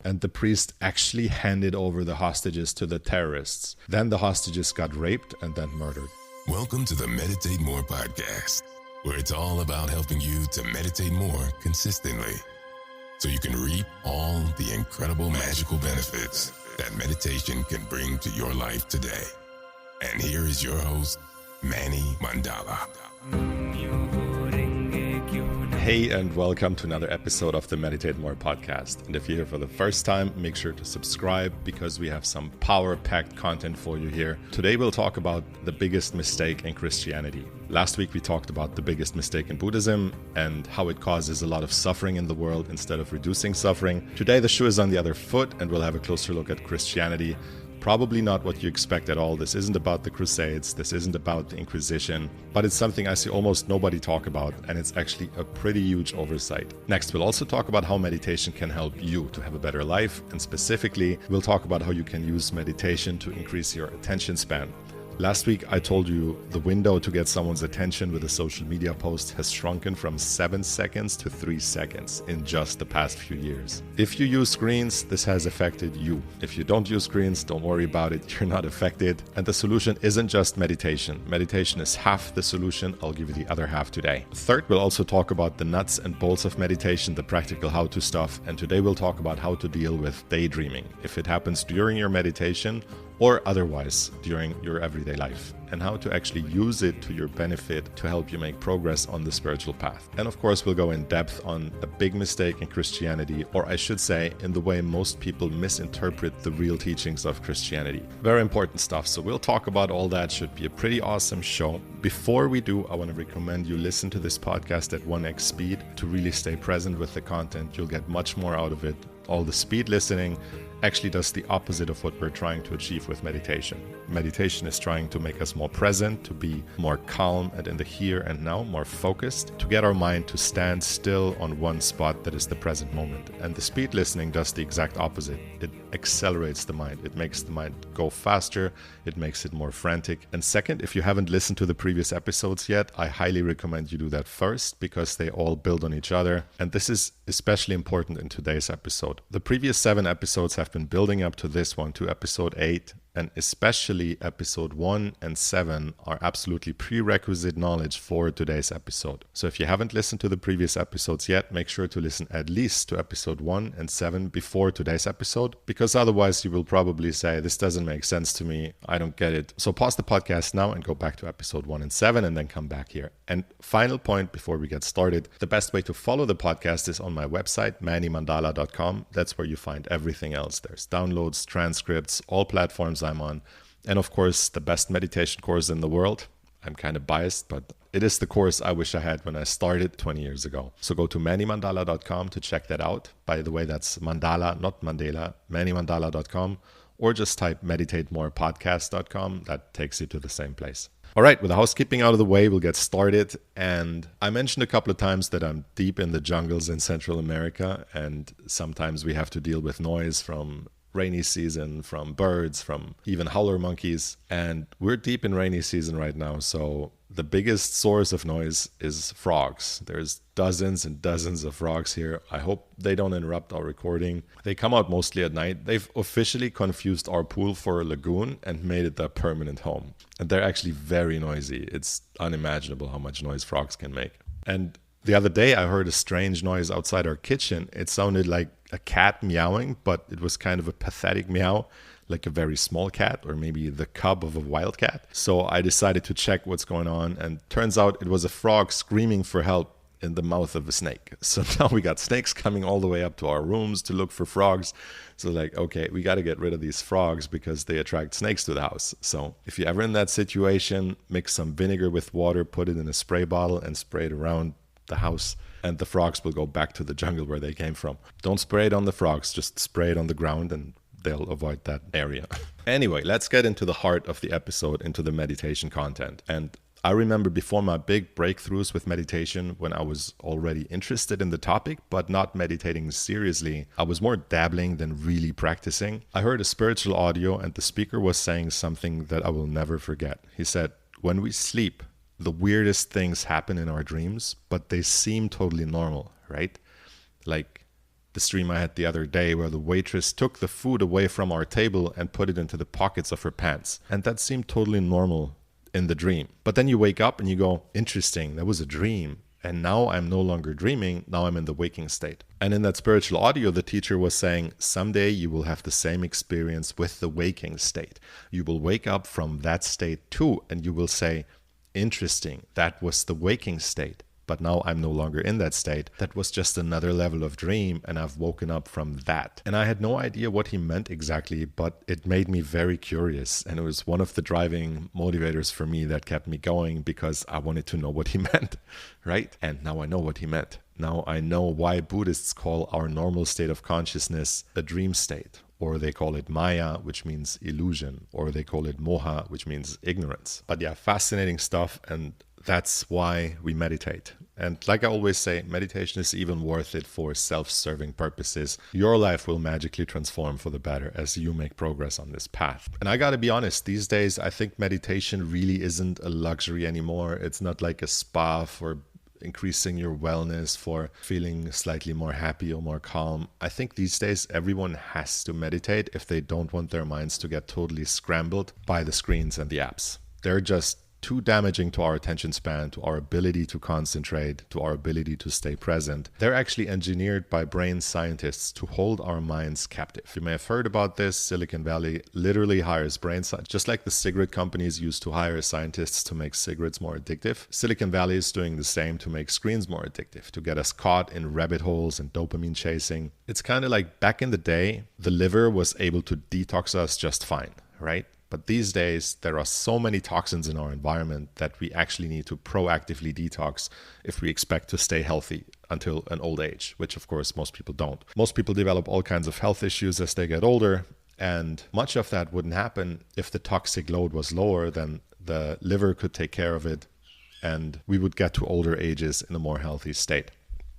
and the priest actually handed over the hostages to the terrorists. Then the hostages got raped and then murdered. Welcome to the Meditate More podcast, where it's all about helping you to meditate more consistently so you can reap all the incredible magical benefits that meditation can bring to your life today. And here is your host, Manny Mandala. Hey, and welcome to another episode of the Meditate More podcast. And if you're here for the first time, make sure to subscribe because we have some power-packed content for you here. Today we'll talk about the biggest mistake in Christianity. Last week we talked about the biggest mistake in Buddhism and how it causes a lot of suffering in the world instead of reducing suffering. Today the shoe is on the other foot and we'll have a closer look at Christianity. Probably not what you expect at all. This isn't about the crusades, this isn't about the Inquisition, but it's something I see almost nobody talk about, and it's actually a pretty huge oversight. Next, we'll also talk about how meditation can help you to have a better life, and specifically, we'll talk about how you can use meditation to increase your attention span. Last week, I told you the window to get someone's attention with a social media post has shrunken from 7 seconds to 3 seconds in just the past few years. If you use screens, this has affected you. If you don't use screens, don't worry about it, you're not affected. And the solution isn't just meditation. Meditation is half the solution. I'll give you the other half today. Third, we'll also talk about the nuts and bolts of meditation, the practical how-to stuff. And today we'll talk about how to deal with daydreaming, if it happens during your meditation or otherwise during your everyday life, and how to actually use it to your benefit to help you make progress on the spiritual path. And of course, we'll go in depth on a big mistake in Christianity, or I should say, in the way most people misinterpret the real teachings of Christianity. Very important stuff, so we'll talk about all that. Should be a pretty awesome show. Before we do, I want to recommend you listen to this podcast at 1x speed to really stay present with the content. You'll get much more out of it. All the speed listening actually does the opposite of what we're trying to achieve with meditation. Meditation is trying to make us more present, to be more calm and in the here and now, more focused, to get our mind to stand still on one spot that is the present moment. And the speed listening does the exact opposite. It accelerates the mind. It makes the mind go faster. It makes it more frantic. And second, if you haven't listened to the previous episodes yet, I highly recommend you do that first because they all build on each other. And this is especially important in today's episode. The previous 7 episodes have been building up to this one, to episode 8, and especially episode 1 and 7 are absolutely prerequisite knowledge for today's episode. So if you haven't listened to the previous episodes yet, make sure to listen at least to episode 1 and 7 before today's episode, because otherwise you will probably say, this doesn't make sense to me, I don't get it. So pause the podcast now and go back to episode 1 and 7 and then come back here. And final point before we get started, the best way to follow the podcast is on my website, mannymandala.com. That's where you find everything else. There's downloads, transcripts, all platforms I'm on, and of course the best meditation course in the world. I'm kind of biased, but it is the course I wish I had when I started 20 years ago. So go to mannymandala.com to check that out. By the way, that's Mandala, not Mandela, mannymandala.com, or just type meditate-more-podcast.com. That takes you to the same place. All right, with the housekeeping out of the way, we'll get started. And I mentioned a couple of times that I'm deep in the jungles in Central America, and sometimes we have to deal with noise from rainy season, from birds, from even howler monkeys. And we're deep in rainy season right now, so the biggest source of noise is frogs. There's dozens and dozens of frogs here. I hope they don't interrupt our recording. They come out mostly at night. They've officially confused our pool for a lagoon and made it their permanent home. And they're actually very noisy. It's unimaginable how much noise frogs can make. And the other day I heard a strange noise outside our kitchen. It sounded like a cat meowing, but it was kind of a pathetic meow, like a very small cat or maybe the cub of a wild cat. So I decided to check what's going on, and turns out it was a frog screaming for help in the mouth of a snake. So now we got snakes coming all the way up to our rooms to look for frogs. So like, okay, we got to get rid of these frogs because they attract snakes to the house. So if you're ever in that situation, mix some vinegar with water, put it in a spray bottle and spray it around the house, and the frogs will go back to the jungle where they came from. Don't spray it on the frogs, just spray it on the ground and they'll avoid that area. Anyway, let's get into the heart of the episode, into the meditation content. And I remember before my big breakthroughs with meditation, when I was already interested in the topic, but not meditating seriously, I was more dabbling than really practicing. I heard a spiritual audio and the speaker was saying something that I will never forget. He said, when we sleep, the weirdest things happen in our dreams, but they seem totally normal, right? Like the stream I had the other day where the waitress took the food away from our table and put it into the pockets of her pants. And that seemed totally normal in the dream. But then you wake up and you go, interesting, that was a dream. And now I'm no longer dreaming, now I'm in the waking state. And in that spiritual audio, the teacher was saying, someday you will have the same experience with the waking state. You will wake up from that state too, and you will say, interesting, that was the waking state. But now I'm no longer in that state. That was just another level of dream, and I've woken up from that. And I had no idea what he meant exactly, but it made me very curious. And it was one of the driving motivators for me that kept me going, because I wanted to know what he meant, right? And now I know what he meant. Now I know why Buddhists call our normal state of consciousness a dream state. Or they call it Maya, which means illusion. Or they call it Moha, which means ignorance. But yeah, fascinating stuff. And that's why we meditate. And like I always say, meditation is even worth it for self-serving purposes. Your life will magically transform for the better as you make progress on this path. And I gotta be honest, these days, I think meditation really isn't a luxury anymore. It's not like a spa for increasing your wellness, for feeling slightly more happy or more calm. I think these days everyone has to meditate if they don't want their minds to get totally scrambled by the screens and the apps. They're just too damaging to our attention span, to our ability to concentrate, to our ability to stay present. They're actually engineered by brain scientists to hold our minds captive. You may have heard about this. Silicon Valley literally hires brain scientists, just like the cigarette companies used to hire scientists to make cigarettes more addictive. Silicon Valley is doing the same to make screens more addictive, to get us caught in rabbit holes and dopamine chasing. It's kind of like back in the day, the liver was able to detox us just fine, right? But these days, there are so many toxins in our environment that we actually need to proactively detox if we expect to stay healthy until an old age, which of course most people don't. Most people develop all kinds of health issues as they get older, and much of that wouldn't happen if the toxic load was lower. Then the liver could take care of it, and we would get to older ages in a more healthy state.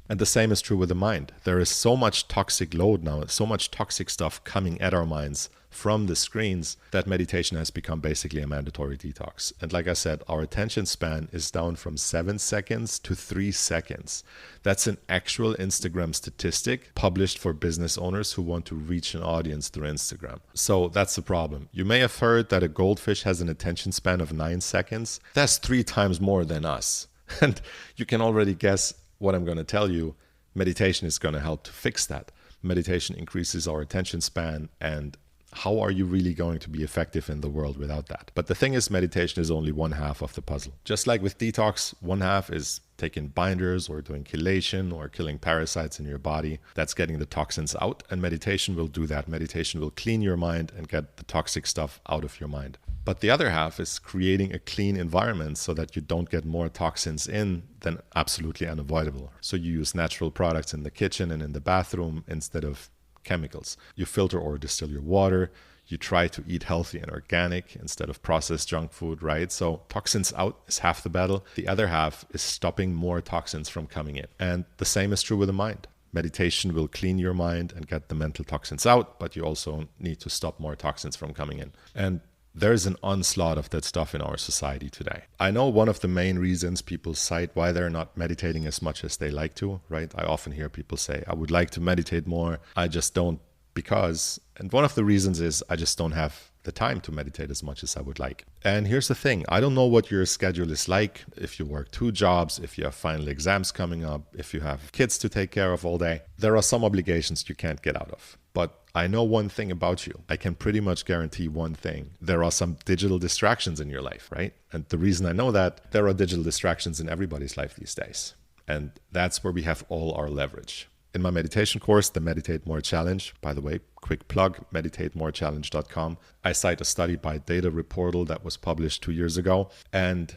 And the same is true with the mind. There is so much toxic load now, so much toxic stuff coming at our minds from the screens that meditation has become basically a mandatory detox. And like I said, our attention span is down from 7 seconds to 3 seconds. That's an actual Instagram statistic published for business owners who want to reach an audience through Instagram. So that's the problem. You may have heard that a goldfish has an attention span of 9 seconds. That's 3 times more than us. And you can already guess what I'm going to tell you. Meditation is going to help to fix that. Meditation increases our attention span, and how are you really going to be effective in the world without that? But the thing is, meditation is only one half of the puzzle. Just like with detox, one half is taking binders or doing chelation or killing parasites in your body. That's getting the toxins out, and meditation will do that. Meditation will clean your mind and get the toxic stuff out of your mind. But the other half is creating a clean environment so that you don't get more toxins in than absolutely unavoidable. So you use natural products in the kitchen and in the bathroom instead of chemicals. You filter or distill your water. You try to eat healthy and organic instead of processed junk food, right? So toxins out is half the battle. The other half is stopping more toxins from coming in. And the same is true with the mind. Meditation will clean your mind and get the mental toxins out, but you also need to stop more toxins from coming in. And there's an onslaught of that stuff in our society today. I know one of the main reasons people cite why they're not meditating as much as they like to, right? I often hear people say, I would like to meditate more, I just don't because. And one of the reasons is I just don't have the time to meditate as much as I would like. And here's the thing, I don't know what your schedule is like, if you work 2 jobs, if you have final exams coming up, if you have kids to take care of all day. There are some obligations you can't get out of. But I know one thing about you. I can pretty much guarantee one thing. There are some digital distractions in your life, right? And the reason I know that, there are digital distractions in everybody's life these days. And that's where we have all our leverage. In my meditation course, the Meditate More Challenge, by the way, quick plug, meditatemorechallenge.com, I cite a study by Data Reportal that was published 2 years ago. And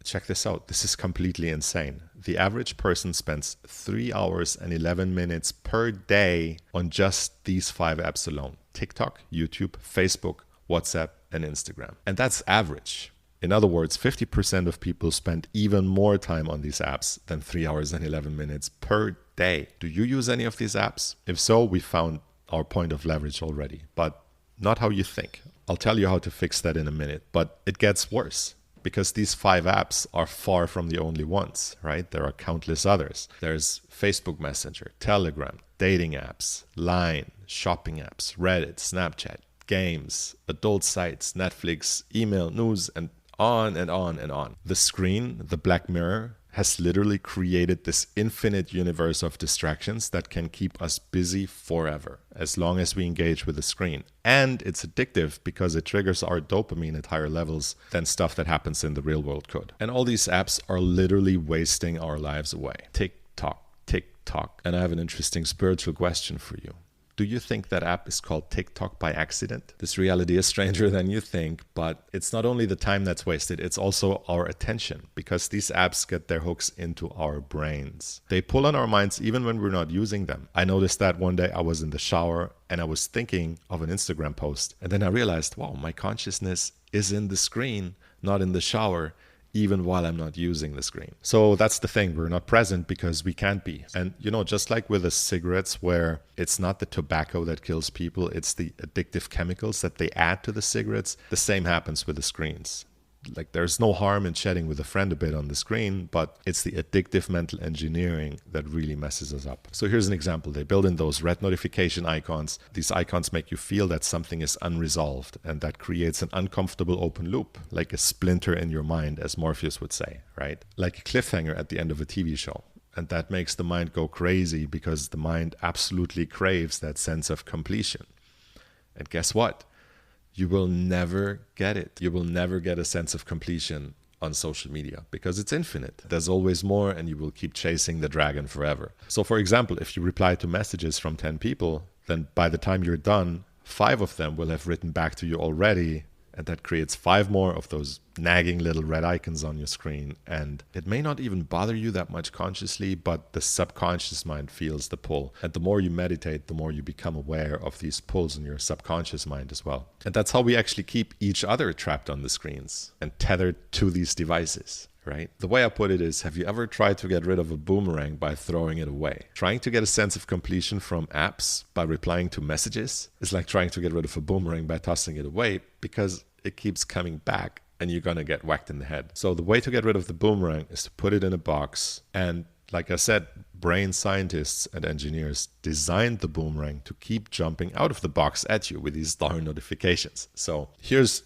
check this out. This is completely insane. The average person spends 3 hours and 11 minutes per day on just these 5 apps alone: TikTok, YouTube, Facebook, WhatsApp, and Instagram. And that's average. In other words, 50% of people spend even more time on these apps than 3 hours and 11 minutes per day. Do you use any of these apps? If so, we found our point of leverage already, but not how you think. I'll tell you how to fix that in a minute, but it gets worse. Because these 5 apps are far from the only ones, right? There are countless others. There's Facebook Messenger, Telegram, dating apps, Line, shopping apps, Reddit, Snapchat, games, adult sites, Netflix, email, news, and on and on and on. The screen, the black mirror, has literally created this infinite universe of distractions that can keep us busy forever, as long as we engage with the screen. And it's addictive because it triggers our dopamine at higher levels than stuff that happens in the real world could. And all these apps are literally wasting our lives away. Tick tock, tick tock. And I have an interesting spiritual question for you. Do you think that app is called TikTok by accident? This reality is stranger than you think, but it's not only the time that's wasted, it's also our attention, because these apps get their hooks into our brains. They pull on our minds even when we're not using them. I noticed that one day I was in the shower and I was thinking of an Instagram post, and then I realized, wow, my consciousness is in the screen, not in the shower, even while I'm not using the screen. So that's the thing, we're not present because we can't be. And just like with the cigarettes, where it's not the tobacco that kills people, it's the addictive chemicals that they add to the cigarettes, the same happens with the screens. Like, there's no harm in chatting with a friend a bit on the screen, but it's the addictive mental engineering that really messes us up. So here's an example. They build in those red notification icons. These icons make you feel that something is unresolved, and that creates an uncomfortable open loop, like a splinter in your mind, as Morpheus would say, right? Like a cliffhanger at the end of a TV show. And that makes the mind go crazy because the mind absolutely craves that sense of completion. And guess what? You will never get it. You will never get a sense of completion on social media because it's infinite. There's always more, and you will keep chasing the dragon forever. So for example, if you reply to messages from 10 people, then by the time you're done, 5 of them will have written back to you already. And that creates 5 more of those nagging little red icons on your screen. And it may not even bother you that much consciously, but the subconscious mind feels the pull. And the more you meditate, the more you become aware of these pulls in your subconscious mind as well. And that's how we actually keep each other trapped on the screens and tethered to these devices. Right? The way I put it is, have you ever tried to get rid of a boomerang by throwing it away? Trying to get a sense of completion from apps by replying to messages is like trying to get rid of a boomerang by tossing it away, because it keeps coming back and you're going to get whacked in the head. So the way to get rid of the boomerang is to put it in a box. And like I said, brain scientists and engineers designed the boomerang to keep jumping out of the box at you with these darn notifications. So here's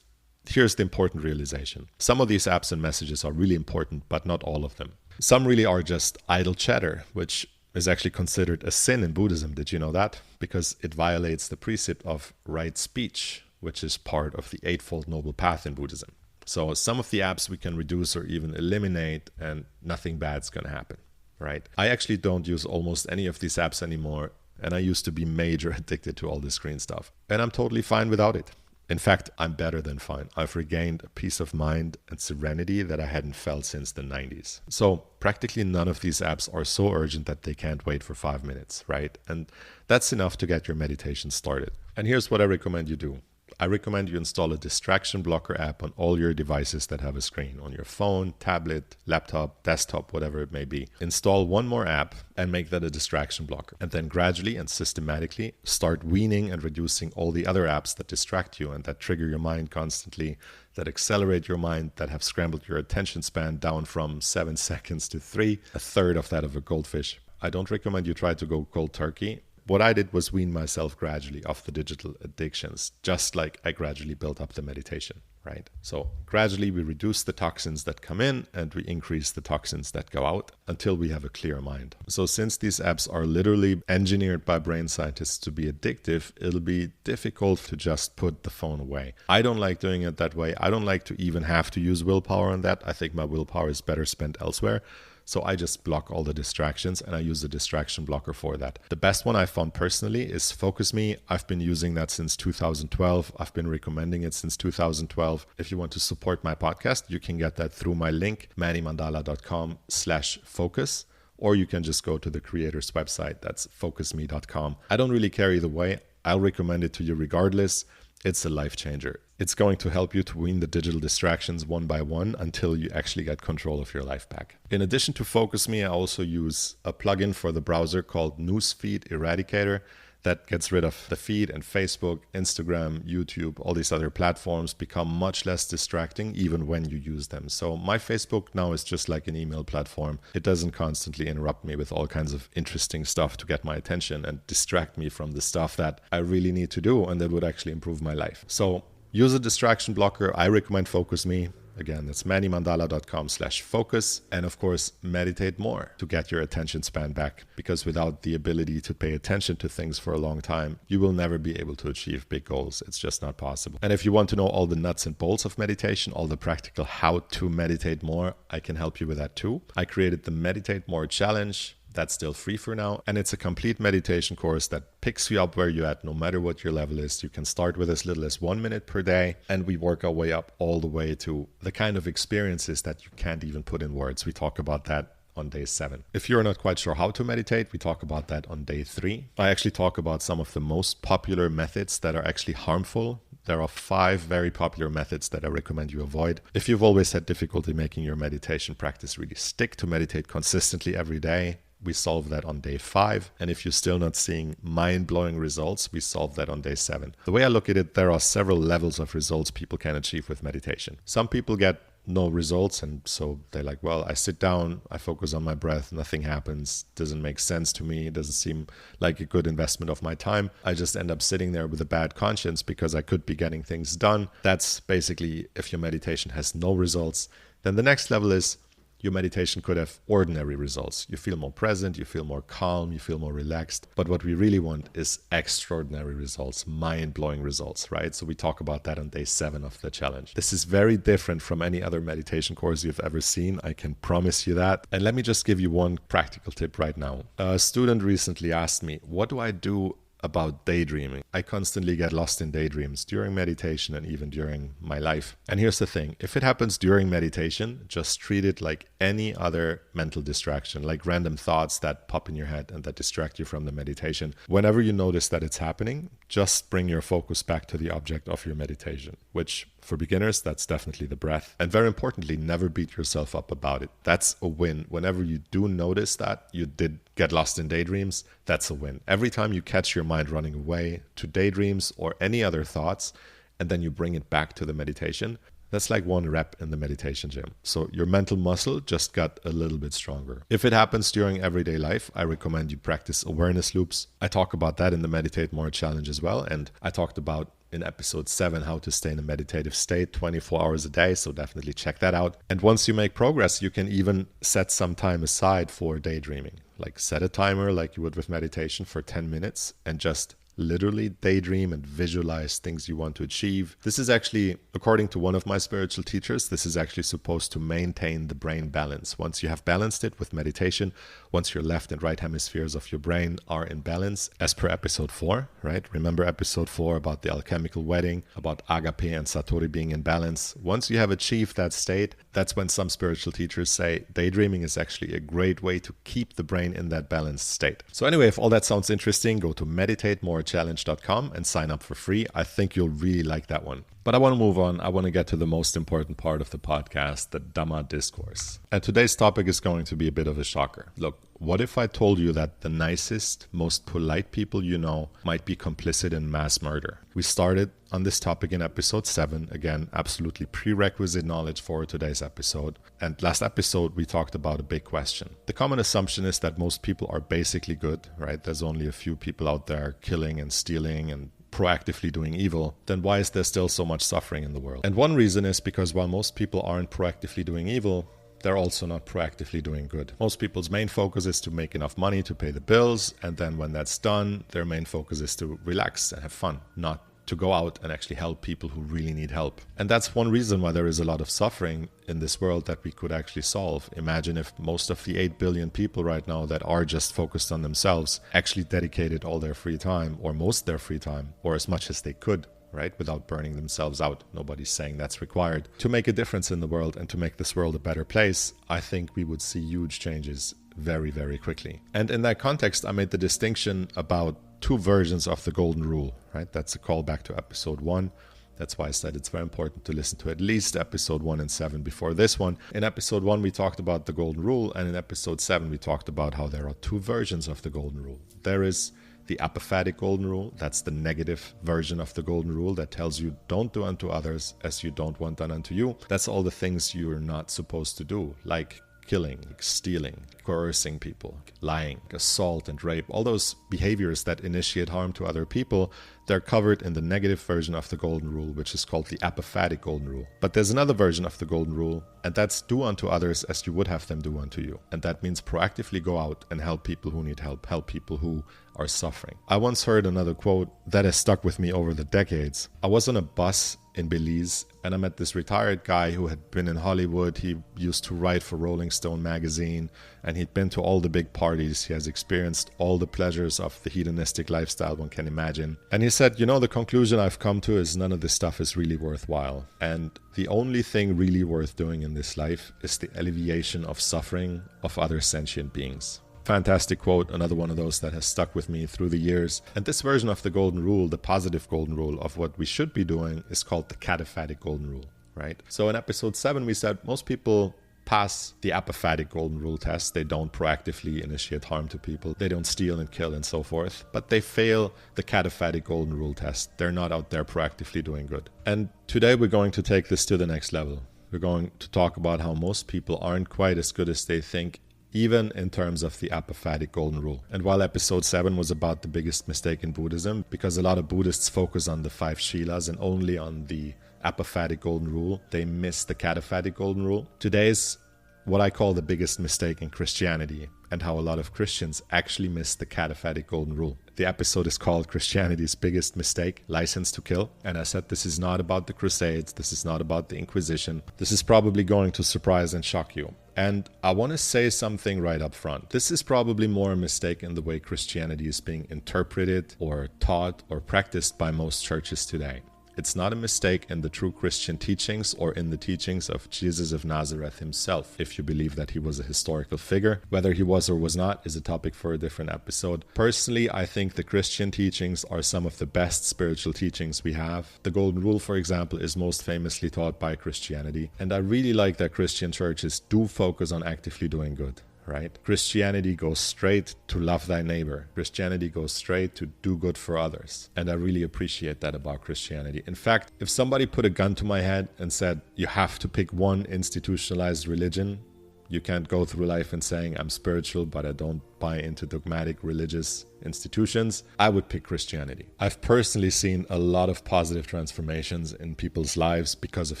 the important realization. Some of these apps and messages are really important, but not all of them. Some really are just idle chatter, which is actually considered a sin in Buddhism. Did you know that? Because it violates the precept of right speech, which is part of the Eightfold Noble Path in Buddhism. So some of the apps we can reduce or even eliminate, and nothing bad's going to happen, right? I actually don't use almost any of these apps anymore, and I used to be major addicted to all this screen stuff. And I'm totally fine without it. In fact, I'm better than fine. I've regained a peace of mind and serenity that I hadn't felt since the 90s. So practically none of these apps are so urgent that they can't wait for 5 minutes, right? And that's enough to get your meditation started. And here's what I recommend you do. I recommend you install a distraction blocker app on all your devices that have a screen, on your phone, tablet, laptop, desktop, whatever it may be. Install one more app and make that a distraction blocker. And then gradually and systematically start weaning and reducing all the other apps that distract you and that trigger your mind constantly, that accelerate your mind, that have scrambled your attention span down from 7 seconds to 3, a third of that of a goldfish. I don't recommend you try to go cold turkey. What I did was wean myself gradually off the digital addictions, just like I gradually built up the meditation, right? So gradually we reduce the toxins that come in and we increase the toxins that go out until we have a clear mind. So since these apps are literally engineered by brain scientists to be addictive, it'll be difficult to just put the phone away. I don't like doing it that way. I don't like to even have to use willpower on that. I think my willpower is better spent elsewhere. So I just block all the distractions and I use a distraction blocker for that. The best one I found personally is Focus Me. I've been using that since 2012. I've been recommending it since 2012. If you want to support my podcast, you can get that through my link, mannymandala.com/focus, or you can just go to the creator's website. That's focusme.com. I don't really care either way. I'll recommend it to you regardless. It's a life changer. It's going to help you to wean the digital distractions one by one until you actually get control of your life back. In addition to Focus Me, I also use a plugin for the browser called Newsfeed Eradicator. That gets rid of the feed, and Facebook, Instagram, YouTube, all these other platforms become much less distracting even when you use them. So my Facebook now is just like an email platform. It doesn't constantly interrupt me with all kinds of interesting stuff to get my attention and distract me from the stuff that I really need to do and that would actually improve my life. So use a distraction blocker. I recommend Focus Me. Again, that's mannymandala.com/focus. And of course, meditate more to get your attention span back, because without the ability to pay attention to things for a long time, you will never be able to achieve big goals. It's just not possible. And if you want to know all the nuts and bolts of meditation, all the practical how to meditate more, I can help you with that too. I created the Meditate More Challenge. That's still free for now. And it's a complete meditation course that picks you up where you're at, no matter what your level is. You can start with as little as 1 minute per day. And we work our way up all the way to the kind of experiences that you can't even put in words. We talk about that on day 7. If you're not quite sure how to meditate, we talk about that on day 3. I actually talk about some of the most popular methods that are actually harmful. There are 5 very popular methods that I recommend you avoid. If you've always had difficulty making your meditation practice really stick, to meditate consistently every day, we solve that on day 5. And if you're still not seeing mind-blowing results, we solve that on day 7. The way I look at it, there are several levels of results people can achieve with meditation. Some people get no results, and so they're like, well, I sit down, I focus on my breath, nothing happens, doesn't make sense to me, it doesn't seem like a good investment of my time. I just end up sitting there with a bad conscience because I could be getting things done. That's basically if your meditation has no results. Then the next level is your meditation could have ordinary results. You feel more present, you feel more calm, you feel more relaxed. But what we really want is extraordinary results, mind-blowing results, right? So we talk about that on day 7 of the challenge. This is very different from any other meditation course you've ever seen. I can promise you that. And let me just give you one practical tip right now. A student recently asked me, what do I do about daydreaming? I constantly get lost in daydreams during meditation and even during my life. And here's the thing, if it happens during meditation, just treat it like any other mental distraction, like random thoughts that pop in your head and that distract you from the meditation. Whenever you notice that it's happening, just bring your focus back to the object of your meditation, which for beginners, that's definitely the breath. And very importantly, never beat yourself up about it. That's a win. Whenever you do notice that you did get lost in daydreams, that's a win. Every time you catch your mind running away to daydreams or any other thoughts, and then you bring it back to the meditation, that's like 1 rep in the meditation gym. So your mental muscle just got a little bit stronger. If it happens during everyday life, I recommend you practice awareness loops. I talk about that in the Meditate More Challenge as well. And I talked about in episode 7 how to stay in a meditative state 24 hours a day. So definitely check that out. And once you make progress, you can even set some time aside for daydreaming. Like set a timer like you would with meditation for 10 minutes and just literally daydream and visualize things you want to achieve. This is actually, according to one of my spiritual teachers, this is actually supposed to maintain the brain balance. Once you have balanced it with meditation, once your left and right hemispheres of your brain are in balance, as per episode 4, right? Remember episode 4 about the alchemical wedding, about agape and satori being in balance. Once you have achieved that state, that's when some spiritual teachers say daydreaming is actually a great way to keep the brain in that balanced state. So anyway, if all that sounds interesting, go to meditatemorechallenge.com and sign up for free. I think you'll really like that one. But I want to move on. I want to get to the most important part of the podcast, the Dhamma discourse. And today's topic is going to be a bit of a shocker. Look, what if I told you that the nicest, most polite people you know might be complicit in mass murder? We started on this topic in episode 7. Again, absolutely prerequisite knowledge for today's episode. And last episode, we talked about a big question. The common assumption is that most people are basically good, right? There's only a few people out there killing and stealing and proactively doing evil. Then why is there still so much suffering in the world? And one reason is because while most people aren't proactively doing evil, they're also not proactively doing good. Most people's main focus is to make enough money to pay the bills, and then when that's done, their main focus is to relax and have fun, not to go out and actually help people who really need help. And that's one reason why there is a lot of suffering in this world that we could actually solve. Imagine if most of the 8 billion people right now that are just focused on themselves actually dedicated all their free time, or most of their free time, or as much as they could, right, without burning themselves out. Nobody's saying that's required. To make a difference in the world and to make this world a better place, I think we would see huge changes very, very quickly. And in that context, I made the distinction about 2 versions of the golden rule, right? That's a callback to episode 1. That's why I said it's very important to listen to at least episode 1 and 7 before this one. In episode 1, we talked about the golden rule, and in episode 7, we talked about how there are 2 versions of the golden rule. There is The apophatic golden rule, that's the negative version of the golden rule that tells you don't do unto others as you don't want done unto you. That's all the things you're not supposed to do, like killing, stealing, coercing people, lying, assault and rape. All those behaviors that initiate harm to other people, they're covered in the negative version of the golden rule, which is called the apophatic golden rule. But there's another version of the golden rule, and that's do unto others as you would have them do unto you. And that means proactively go out and help people who need help people who are suffering. I once heard another quote that has stuck with me over the decades. I was on a bus in Belize, and I met this retired guy who had been in Hollywood. He used to write for Rolling Stone magazine, and he'd been to all the big parties. He has experienced all the pleasures of the hedonistic lifestyle one can imagine. And he said, the conclusion I've come to is none of this stuff is really worthwhile. And the only thing really worth doing in this life is the alleviation of suffering of other sentient beings. Fantastic quote, another one of those that has stuck with me through the years. And this version of the golden rule, the positive golden rule of what we should be doing, is called the cataphatic golden rule, right? So in episode 7, we said most people pass the apophatic golden rule test. They don't proactively initiate harm to people. They don't steal and kill and so forth. But they fail the cataphatic golden rule test. They're not out there proactively doing good. And today we're going to take this to the next level. We're going to talk about how most people aren't quite as good as they think, even in terms of the apophatic golden rule. And while episode 7 was about the biggest mistake in Buddhism, because a lot of Buddhists focus on the 5 shilas and only on the apophatic golden rule, they miss the cataphatic golden rule. Today's what I call the biggest mistake in Christianity, and how a lot of Christians actually miss the cataphatic golden rule. The episode is called Christianity's Biggest Mistake, License to Kill. And I said this is not about the crusades, this is not about the Inquisition. This is probably going to surprise and shock you. And I want to say something right up front. This is probably more a mistake in the way Christianity is being interpreted or taught or practiced by most churches today. It's not a mistake in the true Christian teachings or in the teachings of Jesus of Nazareth himself, if you believe that he was a historical figure. Whether he was or was not is a topic for a different episode. Personally, I think the Christian teachings are some of the best spiritual teachings we have. The Golden Rule, for example, is most famously taught by Christianity. And I really like that Christian churches do focus on actively doing good. Right? Christianity goes straight to love thy neighbor. Christianity goes straight to do good for others. And I really appreciate that about Christianity. In fact, if somebody put a gun to my head and said, you have to pick one institutionalized religion, you can't go through life and saying, I'm spiritual, but I don't buy into dogmatic religious institutions, I would pick Christianity. I've personally seen a lot of positive transformations in people's lives because of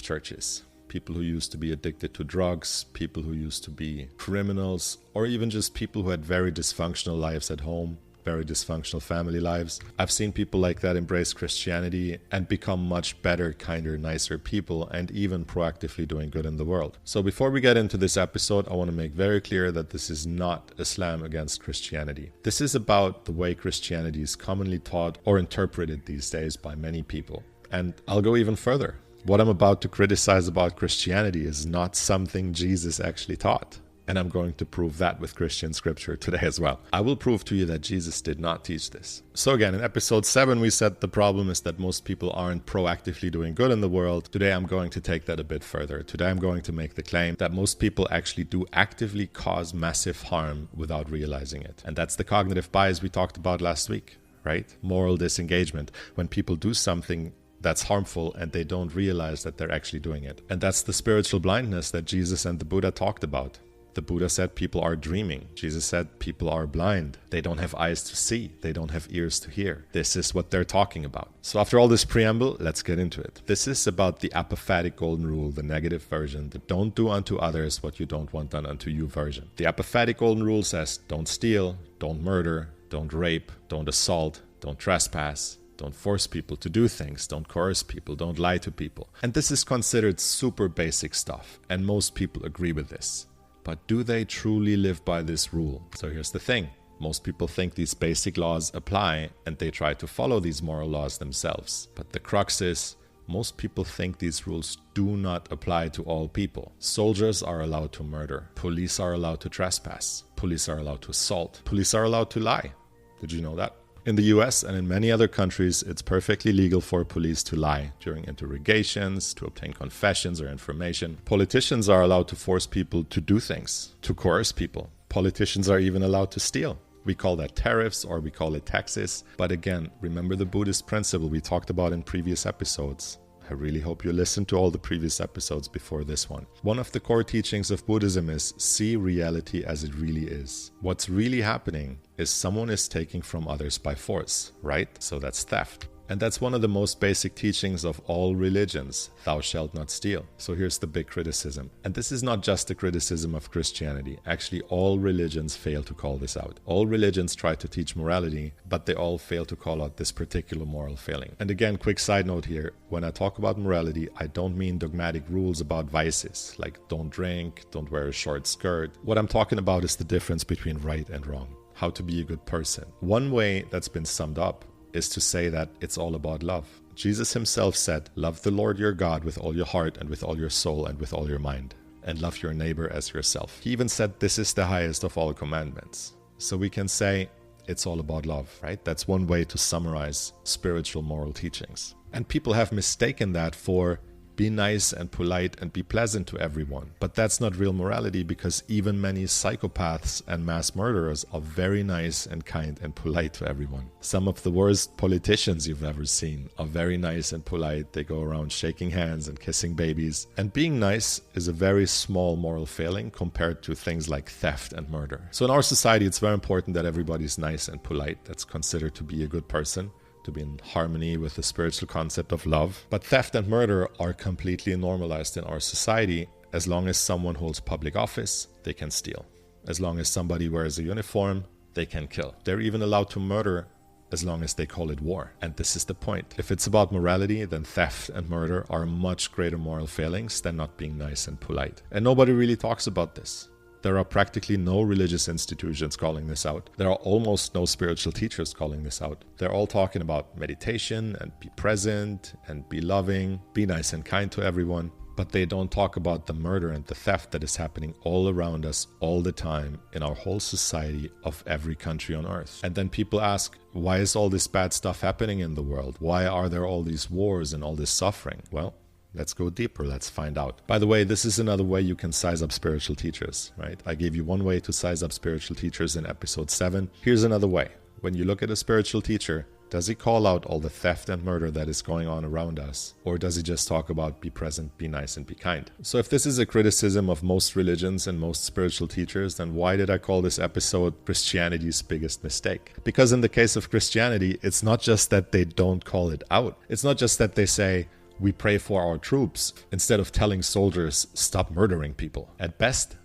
churches. People who used to be addicted to drugs, people who used to be criminals, or even just people who had very dysfunctional lives at home, very dysfunctional family lives. I've seen people like that embrace Christianity and become much better, kinder, nicer people, and even proactively doing good in the world. So before we get into this episode, I want to make very clear that this is not a slam against Christianity. This is about the way Christianity is commonly taught or interpreted these days by many people. And I'll go even further. What I'm about to criticize about Christianity is not something Jesus actually taught. And I'm going to prove that with Christian scripture today as well. I will prove to you that Jesus did not teach this. So again, in episode 7, we said the problem is that most people aren't proactively doing good in the world. Today, I'm going to take that a bit further. Today, I'm going to make the claim that most people actually do actively cause massive harm without realizing it. And that's the cognitive bias we talked about last week, right? Moral disengagement. When people do something that's harmful and they don't realize that they're actually doing it. And that's the spiritual blindness that Jesus and the Buddha talked about. The Buddha said people are dreaming. Jesus said people are blind. They don't have eyes to see. They don't have ears to hear. This is what they're talking about. So after all this preamble, let's get into it. This is about the apophatic golden rule, the negative version, the don't do unto others what you don't want done unto you version. The apophatic golden rule says don't steal, don't murder, don't rape, don't assault, don't trespass. Don't force people to do things. Don't coerce people. Don't lie to people. And this is considered super basic stuff. And most people agree with this. But do they truly live by this rule? So here's the thing. Most people think these basic laws apply and they try to follow these moral laws themselves. But the crux is, most people think these rules do not apply to all people. Soldiers are allowed to murder. Police are allowed to trespass. Police are allowed to assault. Police are allowed to lie. Did you know that? In the US and in many other countries, it's perfectly legal for police to lie during interrogations, to obtain confessions or information. Politicians are allowed to force people to do things, to coerce people. Politicians are even allowed to steal. We call that tariffs or we call it taxes. But again, remember the Buddhist principle we talked about in previous episodes. I really hope you listened to all the previous episodes before this one. One of the core teachings of Buddhism is see reality as it really is. What's really happening is someone is taking from others by force, right? So that's theft. And that's one of the most basic teachings of all religions. Thou shalt not steal. So here's the big criticism. And this is not just a criticism of Christianity. Actually, all religions fail to call this out. All religions try to teach morality, but they all fail to call out this particular moral failing. And again, quick side note here. When I talk about morality, I don't mean dogmatic rules about vices, like don't drink, don't wear a short skirt. What I'm talking about is the difference between right and wrong. How to be a good person. One way that's been summed up is to say that it's all about love. Jesus himself said, love the Lord your God with all your heart and with all your soul and with all your mind, and love your neighbor as yourself. He even said this is the highest of all commandments. So we can say it's all about love, right? That's one way to summarize spiritual moral teachings. And people have mistaken that for be nice and polite and be pleasant to everyone. But that's not real morality, because even many psychopaths and mass murderers are very nice and kind and polite to everyone. Some of the worst politicians you've ever seen are very nice and polite. They go around shaking hands and kissing babies. And being nice is a very small moral failing compared to things like theft and murder. So in our society, it's very important that everybody's nice and polite. That's considered to be a good person, to be in harmony with the spiritual concept of love. But theft and murder are completely normalized in our society. As long as someone holds public office, they can steal. As long as somebody wears a uniform, they can kill. They're even allowed to murder as long as they call it war. And this is the point. If it's about morality, then theft and murder are much greater moral failings than not being nice and polite. And nobody really talks about this. There are practically no religious institutions calling this out. There are almost no spiritual teachers calling this out. They're all talking about meditation and be present and be loving, be nice and kind to everyone. But they don't talk about the murder and the theft that is happening all around us all the time in our whole society of every country on earth. And then people ask, why is all this bad stuff happening in the world? Why are there all these wars and all this suffering? Well, let's go deeper. Let's find out. By the way, this is another way you can size up spiritual teachers, right? I gave you one way to size up spiritual teachers in episode 7. Here's another way. When you look at a spiritual teacher, does he call out all the theft and murder that is going on around us? Or does he just talk about be present, be nice, and be kind? So if this is a criticism of most religions and most spiritual teachers, then why did I call this episode Christianity's biggest mistake? Because in the case of Christianity, it's not just that they don't call it out. It's not just that they say, we pray for our troops, instead of telling soldiers, stop murdering people. At best,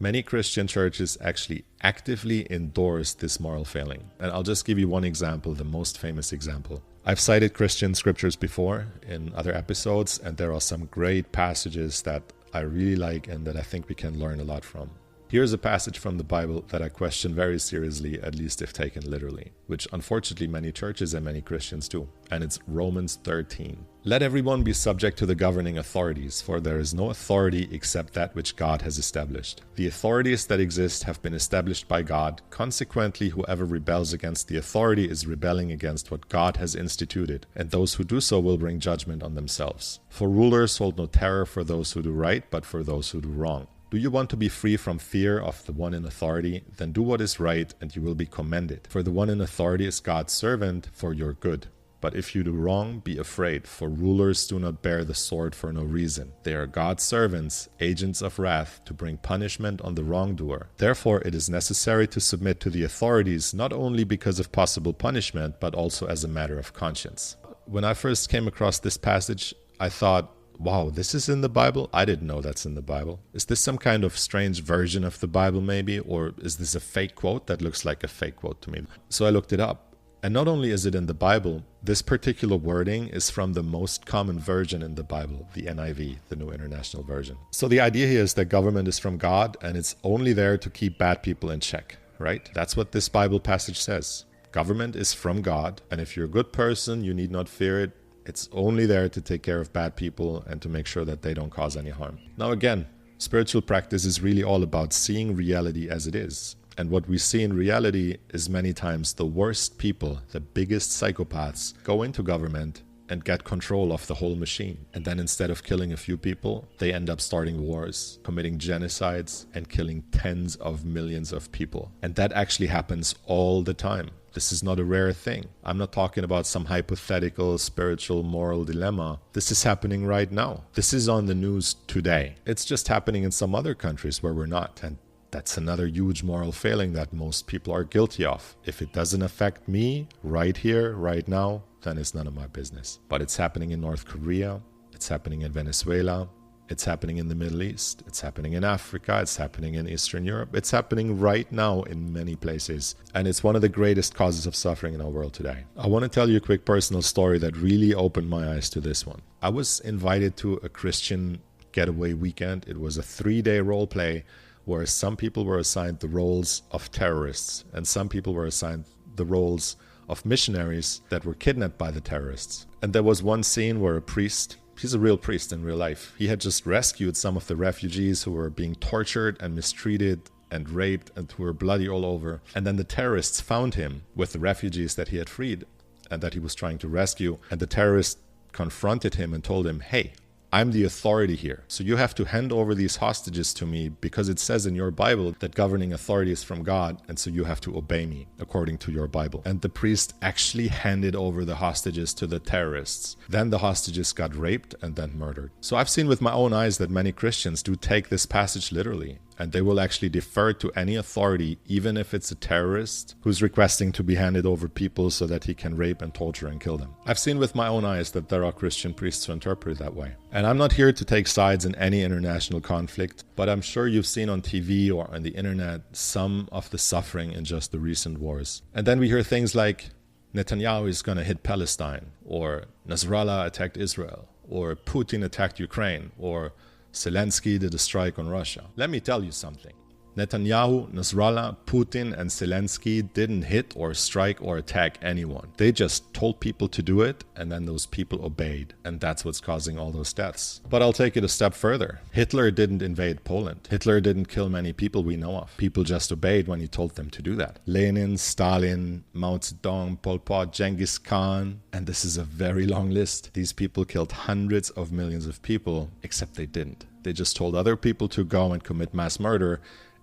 many Christian churches actually actively endorse this moral failing. And I'll just give you one example, the most famous example. I've cited Christian scriptures before in other episodes, and there are some great passages that I really like and that I think we can learn a lot from. Here's a passage from the Bible that I question very seriously, at least if taken literally, which unfortunately many churches and many Christians do. And it's Romans 13. Let everyone be subject to the governing authorities, for there is no authority except that which God has established. The authorities that exist have been established by God. Consequently, whoever rebels against the authority is rebelling against what God has instituted, and those who do so will bring judgment on themselves. For rulers hold no terror for those who do right, but for those who do wrong. Do you want to be free from fear of the one in authority? Then do what is right, and you will be commended. For the one in authority is God's servant for your good. But if you do wrong, be afraid, for rulers do not bear the sword for no reason. They are God's servants, agents of wrath, to bring punishment on the wrongdoer. Therefore, it is necessary to submit to the authorities, not only because of possible punishment, but also as a matter of conscience. When I first came across this passage, I thought, wow, this is in the Bible? I didn't know that's in the Bible. Is this some kind of strange version of the Bible maybe? Or is this a fake quote that looks like a fake quote to me? So I looked it up. And not only is it in the Bible, this particular wording is from the most common version in the Bible, the NIV, the New International Version. So the idea here is that government is from God and it's only there to keep bad people in check, right? That's what this Bible passage says. Government is from God, and if you're a good person, you need not fear it. It's only there to take care of bad people and to make sure that they don't cause any harm. Now again, spiritual practice is really all about seeing reality as it is. And what we see in reality is many times the worst people, the biggest psychopaths, go into government and get control of the whole machine. And then instead of killing a few people, they end up starting wars, committing genocides, and killing tens of millions of people. And that actually happens all the time. This is not a rare thing. I'm not talking about some hypothetical, spiritual, moral dilemma. This is happening right now. This is on the news today. It's just happening in some other countries where we're not. And that's another huge moral failing that most people are guilty of. If it doesn't affect me right here, right now, then it's none of my business. But it's happening in North Korea. It's happening in Venezuela. It's happening in the Middle East. It's happening in Africa. It's happening in Eastern Europe. It's happening right now in many places. And it's one of the greatest causes of suffering in our world today. I want to tell you a quick personal story that really opened my eyes to this one. I was invited to a Christian getaway weekend. It was a 3-day role play where some people were assigned the roles of terrorists and some people were assigned the roles of missionaries that were kidnapped by the terrorists. And there was one scene where a priest, he's a real priest in real life, he had just rescued some of the refugees who were being tortured and mistreated and raped and who were bloody all over. And then the terrorists found him with the refugees that he had freed and that he was trying to rescue. And the terrorists confronted him and told him, hey, I'm the authority here. So you have to hand over these hostages to me because it says in your Bible that governing authority is from God. And so you have to obey me according to your Bible. And the priest actually handed over the hostages to the terrorists. Then the hostages got raped and then murdered. So I've seen with my own eyes that many Christians do take this passage literally. And they will actually defer to any authority, even if it's a terrorist who's requesting to be handed over people so that he can rape and torture and kill them. I've seen with my own eyes that there are Christian priests who interpret it that way. And I'm not here to take sides in any international conflict, but I'm sure you've seen on TV or on the internet some of the suffering in just the recent wars. And then we hear things like Netanyahu is going to hit Palestine, or Nasrallah attacked Israel, or Putin attacked Ukraine, or Zelensky did a strike on Russia. Let me tell you something. Netanyahu, Nasrallah, Putin, and Zelensky didn't hit or strike or attack anyone. They just told people to do it, and then those people obeyed. And that's what's causing all those deaths. But I'll take it a step further. Hitler didn't invade Poland. Hitler didn't kill many people we know of. People just obeyed when he told them to do that. Lenin, Stalin, Mao Zedong, Pol Pot, Genghis Khan, and this is a very long list. These people killed hundreds of millions of people, except they didn't. They just told other people to go and commit mass murder,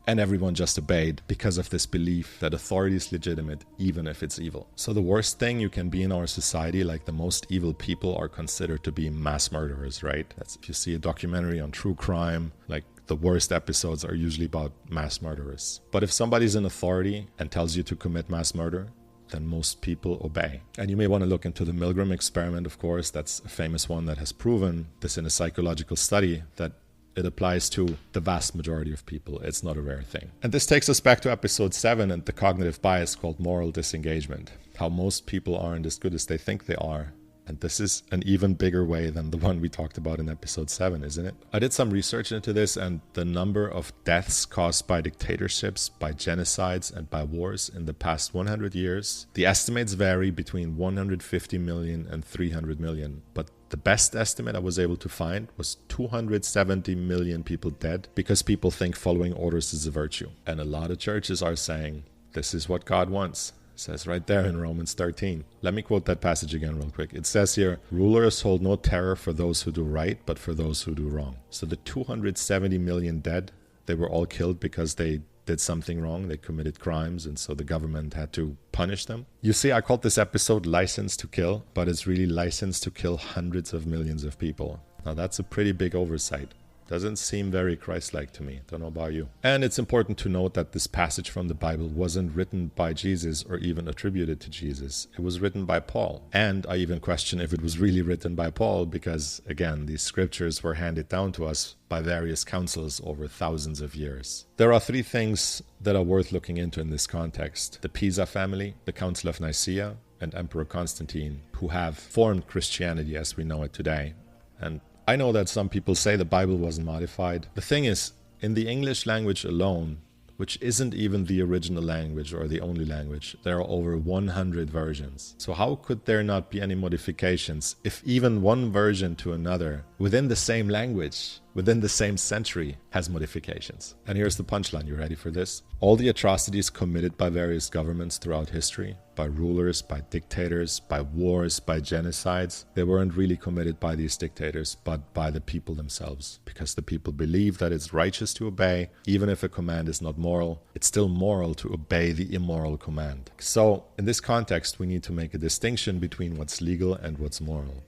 and everyone just obeyed because of this belief that authority is legitimate, even if it's evil. So the worst thing you can be in our society, like the most evil people, are considered to be mass murderers, right? That's if you see a documentary on true crime, like the worst episodes are usually about mass murderers. But if somebody's in authority and tells you to commit mass murder, then most people obey. And you may want to look into the Milgram experiment, of course. That's a famous one that has proven this in a psychological study, that it applies to the vast majority of people. It's not a rare thing. And this takes us back to episode 7 and the cognitive bias called moral disengagement. How most people aren't as good as they think they are. And this is an even bigger way than the one we talked about in episode 7, isn't it? I did some research into this, and the number of deaths caused by dictatorships, by genocides, and by wars in the past 100 years, the estimates vary between 150 million and 300 million. But the best estimate I was able to find was 270 million people dead because people think following orders is a virtue. And a lot of churches are saying, this is what God wants. It says right there in Romans 13. Let me quote that passage again real quick. It says here, rulers hold no terror for those who do right, but for those who do wrong. So the 270 million dead, they were all killed because they did something wrong. They committed crimes, and so the government had to punish them. You see, I called this episode License to Kill, but it's really license to kill hundreds of millions of people. Now that's a pretty big oversight. Doesn't seem very Christ-like to me. Don't know about you. And it's important to note that this passage from the Bible wasn't written by Jesus or even attributed to Jesus. It was written by Paul. And I even question if it was really written by Paul because, again, these scriptures were handed down to us by various councils over thousands of years. There are 3 things that are worth looking into in this context. The Pisa family, the Council of Nicaea, and Emperor Constantine, who have formed Christianity as we know it today. And I know that some people say the Bible wasn't modified. The thing is, in the English language alone, which isn't even the original language or the only language, there are over 100 versions. So how could there not be any modifications if even one version to another, within the same language, within the same century, has modifications. And here's the punchline. You ready for this? All the atrocities committed by various governments throughout history, by rulers, by dictators, by wars, by genocides, they weren't really committed by these dictators, but by the people themselves. Because the people believe that it's righteous to obey, even if a command is not moral, it's still moral to obey the immoral command. So in this context, we need to make a distinction between what's legal and what's moral.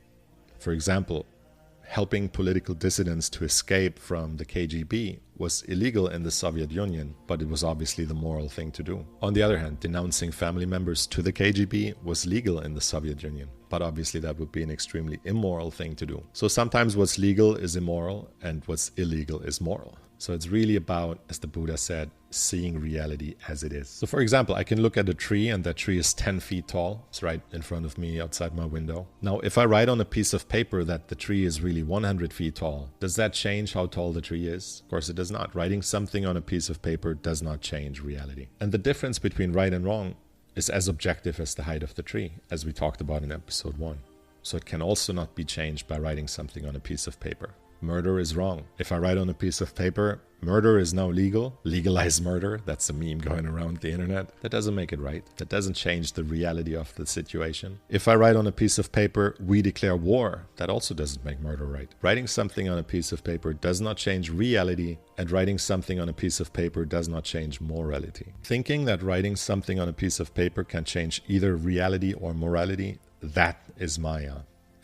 For example, helping political dissidents to escape from the KGB was illegal in the Soviet Union, but it was obviously the moral thing to do. On the other hand, denouncing family members to the KGB was legal in the Soviet Union, but obviously that would be an extremely immoral thing to do. So sometimes what's legal is immoral and what's illegal is moral. So it's really about, as the Buddha said, seeing reality as it is. So for example, I can look at a tree and that tree is 10 feet tall. It's right in front of me outside my window. Now, if I write on a piece of paper that the tree is really 100 feet tall, does that change how tall the tree is? Of course it does not. Writing something on a piece of paper does not change reality. And the difference between right and wrong is as objective as the height of the tree, as we talked about in episode 1. So it can also not be changed by writing something on a piece of paper. Murder is wrong. If I write on a piece of paper, murder is now legal. Legalize murder. That's a meme going around the internet. That doesn't make it right. That doesn't change the reality of the situation. If I write on a piece of paper, we declare war. That also doesn't make murder right. Writing something on a piece of paper does not change reality, and writing something on a piece of paper does not change morality. Thinking that writing something on a piece of paper can change either reality or morality, that is Maya.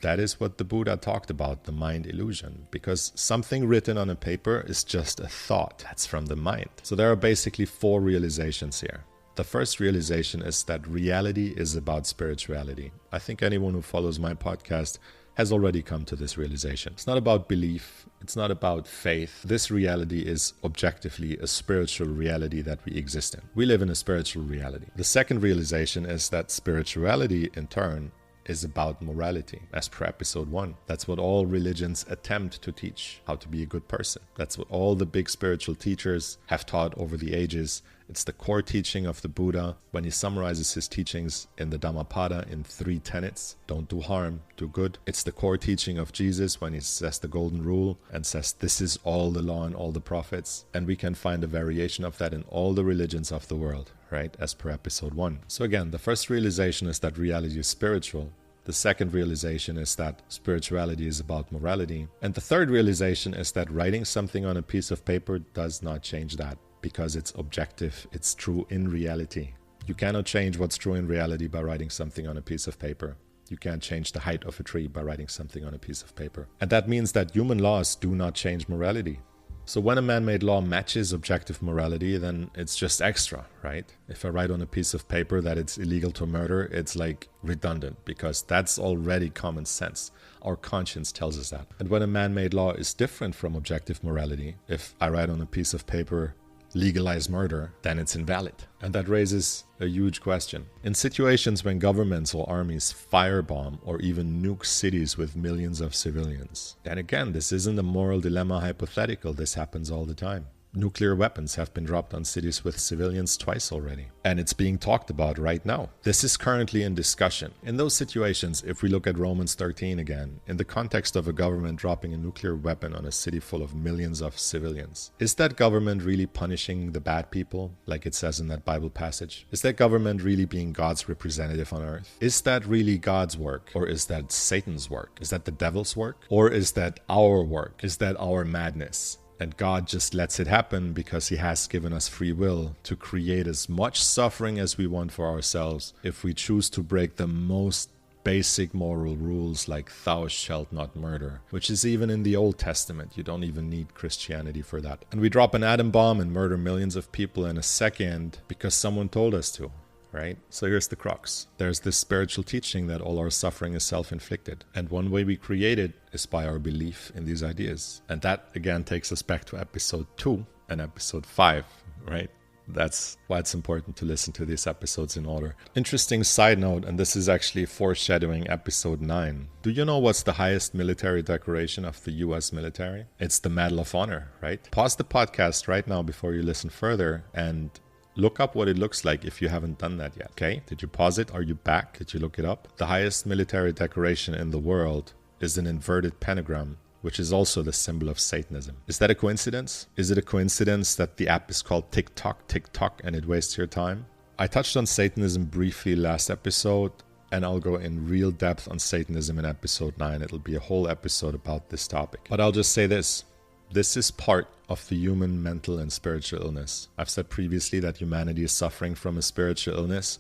That is what the Buddha talked about, the mind illusion, because something written on a paper is just a thought. That's from the mind. So there are basically 4 realizations here. The first realization is that reality is about spirituality. I think anyone who follows my podcast has already come to this realization. It's not about belief. It's not about faith. This reality is objectively a spiritual reality that we exist in. We live in a spiritual reality. The second realization is that spirituality, in turn, is about morality, as per episode 1. That's what all religions attempt to teach, how to be a good person. That's what all the big spiritual teachers have taught over the ages. It's the core teaching of the Buddha when he summarizes his teachings in the Dhammapada in 3 tenets. Don't do harm, do good. It's the core teaching of Jesus when he says the golden rule and says this is all the law and all the prophets. And we can find a variation of that in all the religions of the world, right? As per episode 1. So again, the first realization is that reality is spiritual. The second realization is that spirituality is about morality. And the third realization is that writing something on a piece of paper does not change that, because it's objective, it's true in reality. You cannot change what's true in reality by writing something on a piece of paper. You can't change the height of a tree by writing something on a piece of paper. And that means that human laws do not change morality. So when a man-made law matches objective morality, then it's just extra, right? If I write on a piece of paper that it's illegal to murder, it's like redundant, because that's already common sense. Our conscience tells us that. And when a man-made law is different from objective morality, if I write on a piece of paper, legalize murder, then it's invalid. And that raises a huge question. In situations when governments or armies firebomb or even nuke cities with millions of civilians, then again, this isn't a moral dilemma hypothetical. This happens all the time. Nuclear weapons have been dropped on cities with civilians twice already. And it's being talked about right now. This is currently in discussion. In those situations, if we look at Romans 13 again, in the context of a government dropping a nuclear weapon on a city full of millions of civilians, is that government really punishing the bad people, like it says in that Bible passage? Is that government really being God's representative on earth? Is that really God's work? Or is that Satan's work? Is that the devil's work? Or is that our work? Is that our madness? And God just lets it happen because he has given us free will to create as much suffering as we want for ourselves if we choose to break the most basic moral rules like thou shalt not murder, which is even in the Old Testament. You don't even need Christianity for that. And we drop an atom bomb and murder millions of people in a second because someone told us to. Right? So here's the crux. There's this spiritual teaching that all our suffering is self-inflicted. And one way we create it is by our belief in these ideas. And that again takes us back to episode 2 and episode 5, right? That's why it's important to listen to these episodes in order. Interesting side note, and this is actually foreshadowing episode 9. Do you know what's the highest military decoration of the US military? It's the Medal of Honor, right? Pause the podcast right now before you listen further and look up what it looks like if you haven't done that yet, okay? Did you pause it? Are you back? Did you look it up? The highest military decoration in the world is an inverted pentagram which is also the symbol of Satanism. Is that a coincidence? Is it a coincidence that the app is called TikTok, and it wastes your time? I touched on Satanism briefly last episode, and I'll go in real depth on Satanism in episode 9. It'll be a whole episode about this topic. But I'll just say this. This is part of the human mental and spiritual illness. I've said previously that humanity is suffering from a spiritual illness.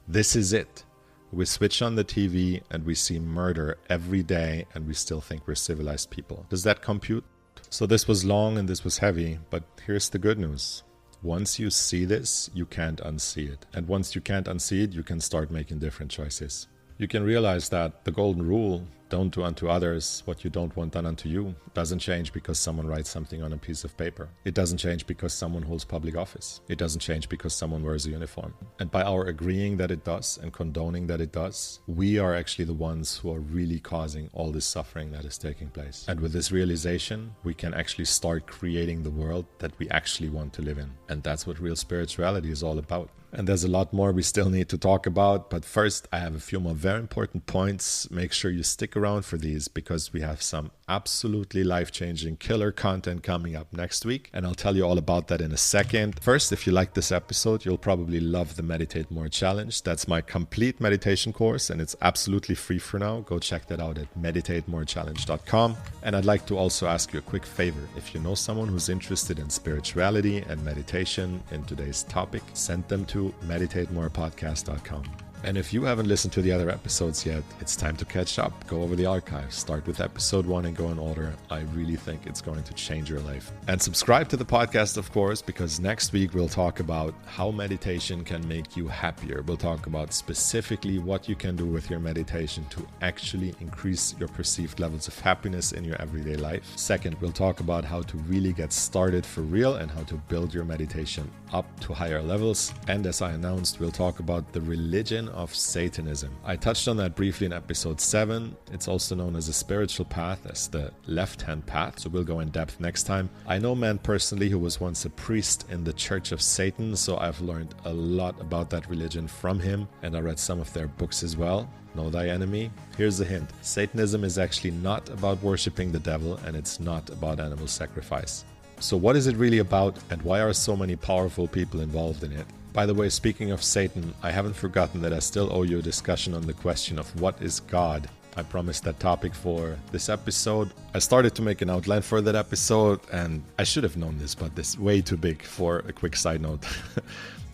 This is it. We switch on the TV and we see murder every day and we still think we're civilized people. Does that compute? So this was long and this was heavy, but here's the good news. Once you see this, you can't unsee it. And once you can't unsee it, you can start making different choices. You can realize that the golden rule, don't do unto others what you don't want done unto you, doesn't change because someone writes something on a piece of paper. It doesn't change because someone holds public office. It doesn't change because someone wears a uniform. And by our agreeing that it does and condoning that it does, we are actually the ones who are really causing all this suffering that is taking place. And with this realization, we can actually start creating the world that we actually want to live in. And that's what real spirituality is all about. And there's a lot more we still need to talk about, but first I have a few more very important points. Make sure you stick around for these because we have some absolutely life-changing killer content coming up next week, and I'll tell you all about that in a second. First, if you like this episode, you'll probably love the Meditate More Challenge. That's my complete meditation course, and it's absolutely free for now. Go check that out at meditatemorechallenge.com. And I'd like to also ask you a quick favor. If you know someone who's interested in spirituality and meditation in today's topic, send them to meditatemorepodcast.com. And if you haven't listened to the other episodes yet, it's time to catch up. Go over the archives. Start with episode 1 and go in order. I really think it's going to change your life. And subscribe to the podcast, of course, because next week we'll talk about how meditation can make you happier. We'll talk about specifically what you can do with your meditation to actually increase your perceived levels of happiness in your everyday life. Second, we'll talk about how to really get started for real and how to build your meditation up to higher levels. And as I announced, we'll talk about the religion of Satanism. I touched on that briefly in episode 7. It's also known as a spiritual path, as the left-hand path, so we'll go in depth next time. I know a man personally who was once a priest in the Church of Satan, so I've learned a lot about that religion from him, and I read some of their books as well. Know thy enemy? Here's a hint. Satanism is actually not about worshipping the devil, and it's not about animal sacrifice. So what is it really about, and why are so many powerful people involved in it? By the way, speaking of Satan, I haven't forgotten that I still owe you a discussion on the question of what is God. I promised that topic for this episode. I started to make an outline for that episode, and I should have known this, but this is way too big for a quick side note.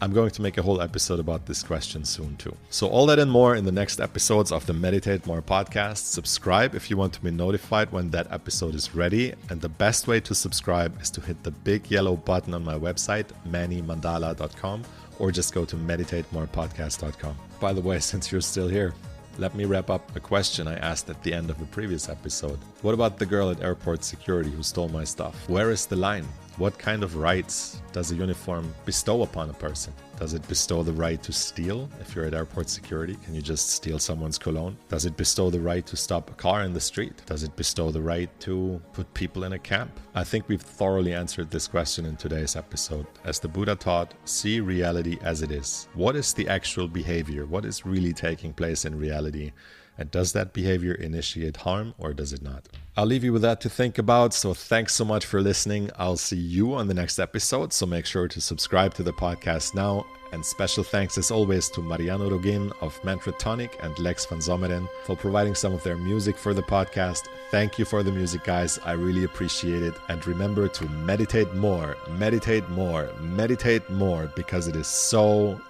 I'm going to make a whole episode about this question soon too. So all that and more in the next episodes of the Meditate More podcast. Subscribe if you want to be notified when that episode is ready. And the best way to subscribe is to hit the big yellow button on my website, mannymandala.com, or just go to meditatemorepodcast.com. By the way, since you're still here, let me wrap up a question I asked at the end of a previous episode. What about the girl at airport security who stole my stuff? Where is the line? What kind of rights does a uniform bestow upon a person? Does it bestow the right to steal? If you're at airport security, can you just steal someone's cologne? Does it bestow the right to stop a car in the street? Does it bestow the right to put people in a camp? I think we've thoroughly answered this question in today's episode. As the Buddha taught, see reality as it is. What is the actual behavior? What is really taking place in reality? And does that behavior initiate harm or does it not? I'll leave you with that to think about. So thanks so much for listening. I'll see you on the next episode. So make sure to subscribe to the podcast now. And special thanks as always to Mariano Rogin of Mantra Tonic and Lex van Zommeren for providing some of their music for the podcast. Thank you for the music, guys. I really appreciate it. And remember to meditate more, meditate more, meditate more, because it is so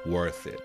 worth it.